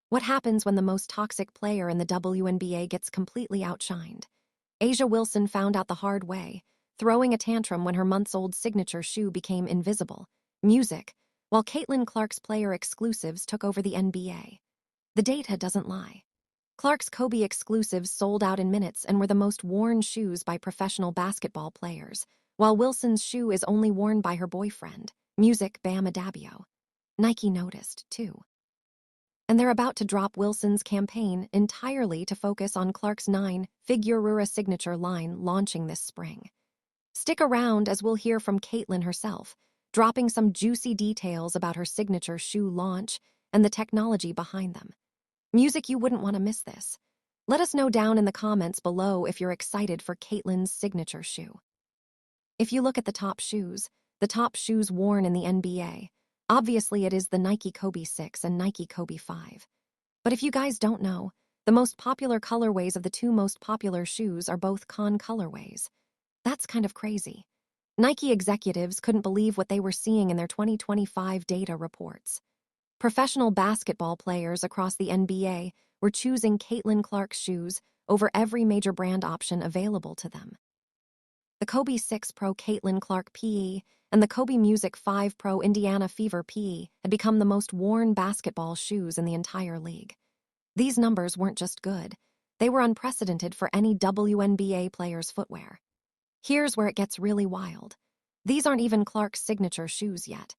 What happens when the most toxic player in the WNBA gets completely outshined? Asia Wilson found out the hard way, throwing a tantrum when her months-old signature shoe became invisible. Music, while Caitlin Clark's player exclusives took over the NBA. The data doesn't lie. Clark's Kobe exclusives sold out in minutes and were the most worn shoes by professional basketball players, while Wilson's shoe is only worn by her boyfriend, Music Bam Adebayo. Nike noticed, too. And they're about to drop Wilson's campaign entirely to focus on Clark's 9-figure signature line launching this spring. Stick around as we'll hear from Caitlin herself, dropping some juicy details about her signature shoe launch and the technology behind them. Music, you wouldn't want to miss this. Let us know down in the comments below if you're excited for Caitlin's signature shoe. If you look at the top shoes worn in the NBA, obviously it is the Nike Kobe 6 and Nike Kobe 5. But if you guys don't know, the most popular colorways of the two most popular shoes are both con colorways. That's kind of crazy. Nike executives couldn't believe what they were seeing in their 2025 data reports. Professional basketball players across the NBA were choosing Caitlin Clark's shoes over every major brand option available to them. The Kobe 6 Pro Caitlin Clark PE and the Kobe Music 5 Pro Indiana Fever PE had become the most worn basketball shoes in the entire league. These numbers weren't just good, they were unprecedented for any WNBA player's footwear. Here's where it gets really wild. These aren't even Clark's signature shoes yet.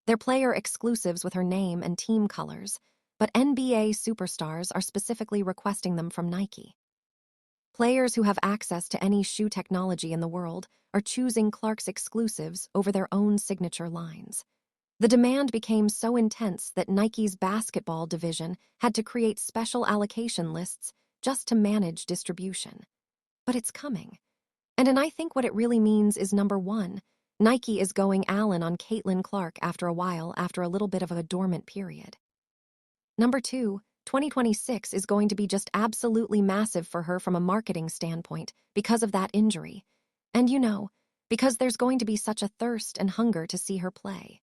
They're player exclusives with her name and team colors, but NBA superstars are specifically requesting them from Nike. Players who have access to any shoe technology in the world are choosing Clark's exclusives over their own signature lines. The demand became so intense that Nike's basketball division had to create special allocation lists just to manage distribution. But it's coming. And I think what it really means is, number one, Nike is going Allen on Caitlin Clark after a little bit of a dormant period. Number two, 2026 is going to be just absolutely massive for her from a marketing standpoint because of that injury. And because there's going to be such a thirst and hunger to see her play.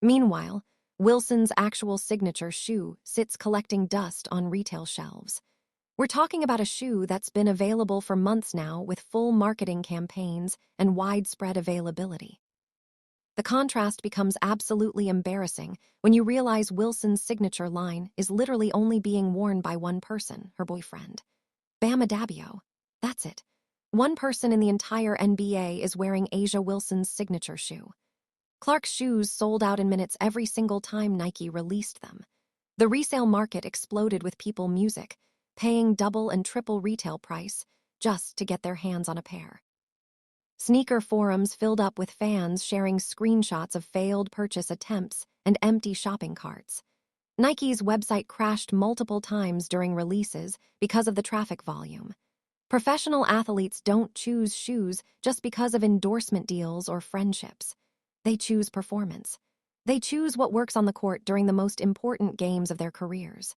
Meanwhile, Wilson's actual signature shoe sits collecting dust on retail shelves. We're talking about a shoe that's been available for months now with full marketing campaigns and widespread availability. The contrast becomes absolutely embarrassing when you realize Wilson's signature line is literally only being worn by one person, her boyfriend. Bam Adebayo. That's it. One person in the entire NBA is wearing Asia Wilson's signature shoe. Clark's shoes sold out in minutes every single time Nike released them. The resale market exploded with people music, paying double and triple retail price just to get their hands on a pair. Sneaker forums filled up with fans sharing screenshots of failed purchase attempts and empty shopping carts. Nike's website crashed multiple times during releases because of the traffic volume. Professional athletes don't choose shoes just because of endorsement deals or friendships. They choose performance. They choose what works on the court during the most important games of their careers.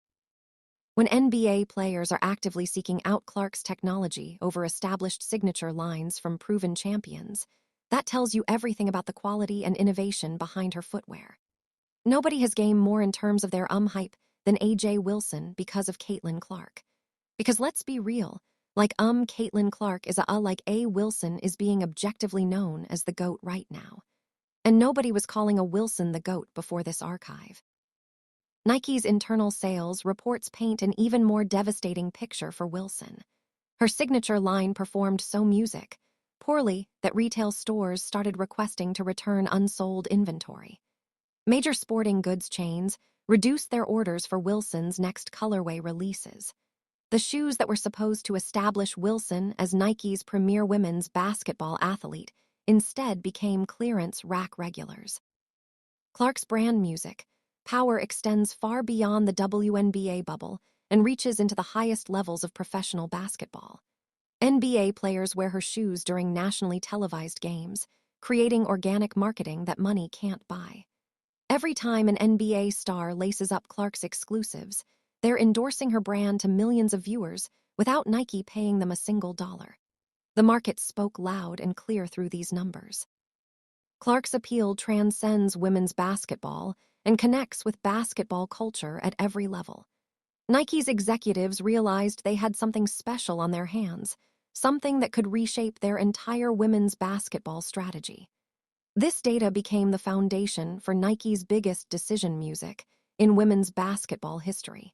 When NBA players are actively seeking out Clark's technology over established signature lines from proven champions, that tells you everything about the quality and innovation behind her footwear. Nobody has gained more in terms of their hype than AJ Wilson because of Caitlin Clark. Because let's be real, Caitlin Clark is A Wilson is being objectively known as the GOAT right now. And nobody was calling a Wilson the GOAT before this archive. Nike's internal sales reports paint an even more devastating picture for Wilson. Her signature line performed so poorly that retail stores started requesting to return unsold inventory. Major sporting goods chains reduced their orders for Wilson's next colorway releases. The shoes that were supposed to establish Wilson as Nike's premier women's basketball athlete instead became clearance rack regulars. Clark's brand music power extends far beyond the WNBA bubble and reaches into the highest levels of professional basketball. NBA players wear her shoes during nationally televised games, creating organic marketing that money can't buy. Every time an NBA star laces up Clark's exclusives, they're endorsing her brand to millions of viewers without Nike paying them a single dollar. The market spoke loud and clear through these numbers. Clark's appeal transcends women's basketball and connects with basketball culture at every level. Nike's executives realized they had something special on their hands, something that could reshape their entire women's basketball strategy. This data became the foundation for Nike's biggest decision music in women's basketball history.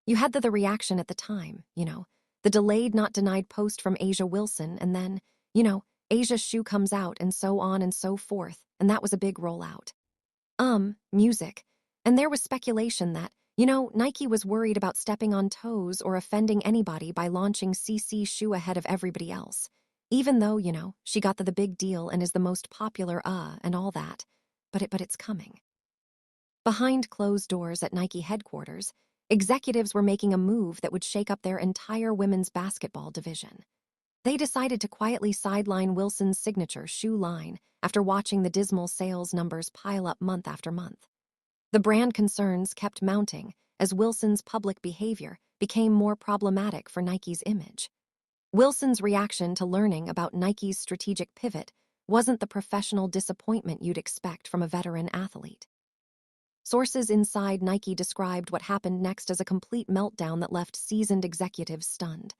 You had the reaction at the time, the delayed not denied post from Asia Wilson, and then, Asia's shoe comes out and so on and so forth, and that was a big rollout. Music. And there was speculation that, Nike was worried about stepping on toes or offending anybody by launching CC's shoe ahead of everybody else. Even though, she got the big deal and is the most popular, and all that. But it's coming. Behind closed doors at Nike headquarters, executives were making a move that would shake up their entire women's basketball division. They decided to quietly sideline Wilson's signature shoe line after watching the dismal sales numbers pile up month after month. The brand concerns kept mounting as Wilson's public behavior became more problematic for Nike's image. Wilson's reaction to learning about Nike's strategic pivot wasn't the professional disappointment you'd expect from a veteran athlete. Sources inside Nike described what happened next as a complete meltdown that left seasoned executives stunned.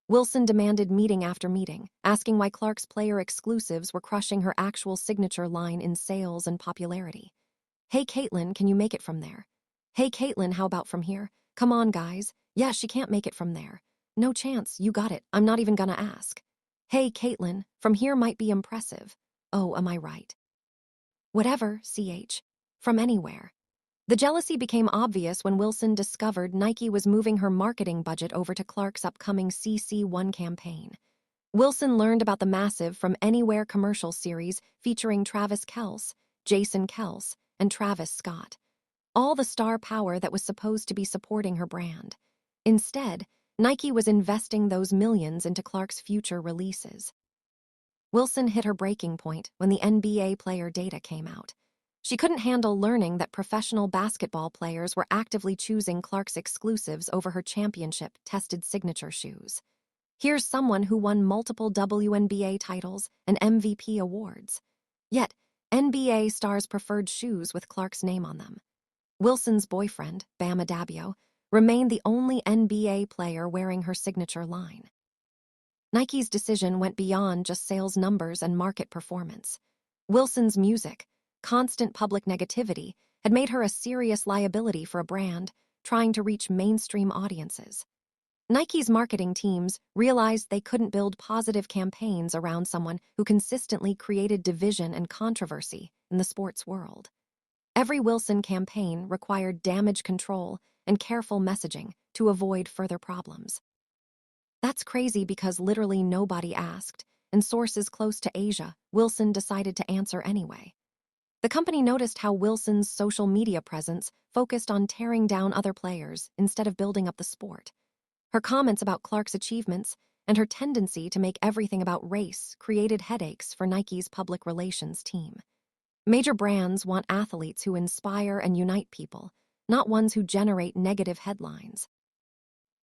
Wilson demanded meeting after meeting, asking why Clark's player exclusives were crushing her actual signature line in sales and popularity. "Hey, Caitlin, can you make it from there? Hey, Caitlin, how about from here? Come on, guys. Yeah, she can't make it from there. No chance, you got it. I'm not even gonna ask. Hey, Caitlin, from here might be impressive. Oh, am I right? Whatever, CH. From anywhere." The jealousy became obvious when Wilson discovered Nike was moving her marketing budget over to Clark's upcoming CC1 campaign. Wilson learned about the massive From Anywhere commercial series featuring Travis Kelce, Jason Kelce, and Travis Scott, all the star power that was supposed to be supporting her brand. Instead, Nike was investing those millions into Clark's future releases. Wilson hit her breaking point when the NBA player data came out. She couldn't handle learning that professional basketball players were actively choosing Clark's exclusives over her championship-tested signature shoes. Here's someone who won multiple WNBA titles and MVP awards. Yet, NBA stars preferred shoes with Clark's name on them. Wilson's boyfriend, Bam Adebayo, remained the only NBA player wearing her signature line. Nike's decision went beyond just sales numbers and market performance. Wilson's music, constant public negativity, had made her a serious liability for a brand trying to reach mainstream audiences. Nike's marketing teams realized they couldn't build positive campaigns around someone who consistently created division and controversy in the sports world. Every Wilson campaign required damage control and careful messaging to avoid further problems. That's crazy because literally nobody asked, and sources close to Asia, Wilson decided to answer anyway. The company noticed how Wilson's social media presence focused on tearing down other players instead of building up the sport. Her comments about Clark's achievements and her tendency to make everything about race created headaches for Nike's public relations team. Major brands want athletes who inspire and unite people, not ones who generate negative headlines.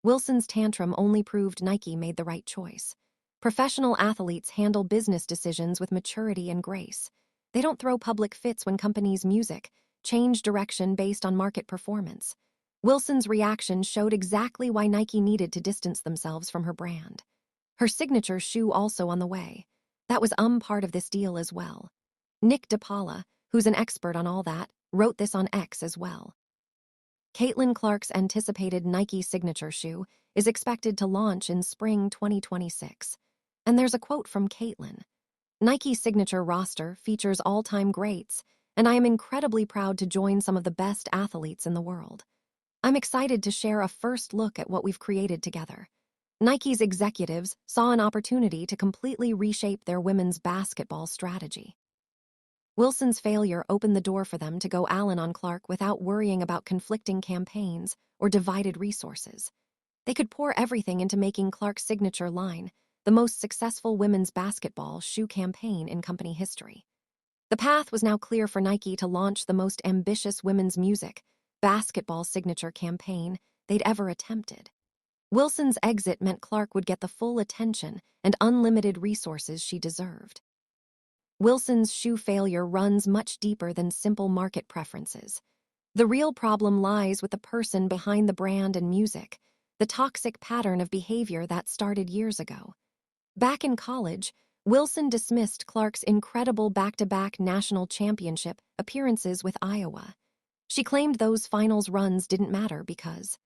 Wilson's tantrum only proved Nike made the right choice. Professional athletes handle business decisions with maturity and grace. They don't throw public fits when companies' music change direction based on market performance. Wilson's reaction showed exactly why Nike needed to distance themselves from her brand. Her signature shoe also on the way. That was part of this deal as well. Nick DePaula, who's an expert on all that, wrote this on X as well. Caitlin Clark's anticipated Nike signature shoe is expected to launch in spring 2026. And there's a quote from Caitlin. Nike's signature roster features all-time greats, and I am incredibly proud to join some of the best athletes in the world. I'm excited to share a first look at what we've created together. Nike's executives saw an opportunity to completely reshape their women's basketball strategy. Wilson's failure opened the door for them to go Allen on Clark without worrying about conflicting campaigns or divided resources. They could pour everything into making Clark's signature line the most successful women's basketball shoe campaign in company history. The path was now clear for Nike to launch the most ambitious women's music, basketball signature campaign they'd ever attempted. Wilson's exit meant Clark would get the full attention and unlimited resources she deserved. Wilson's shoe failure runs much deeper than simple market preferences. The real problem lies with the person behind the brand and music, the toxic pattern of behavior that started years ago. Back in college, Wilson dismissed Clark's incredible back-to-back national championship appearances with Iowa. She claimed those finals runs didn't matter because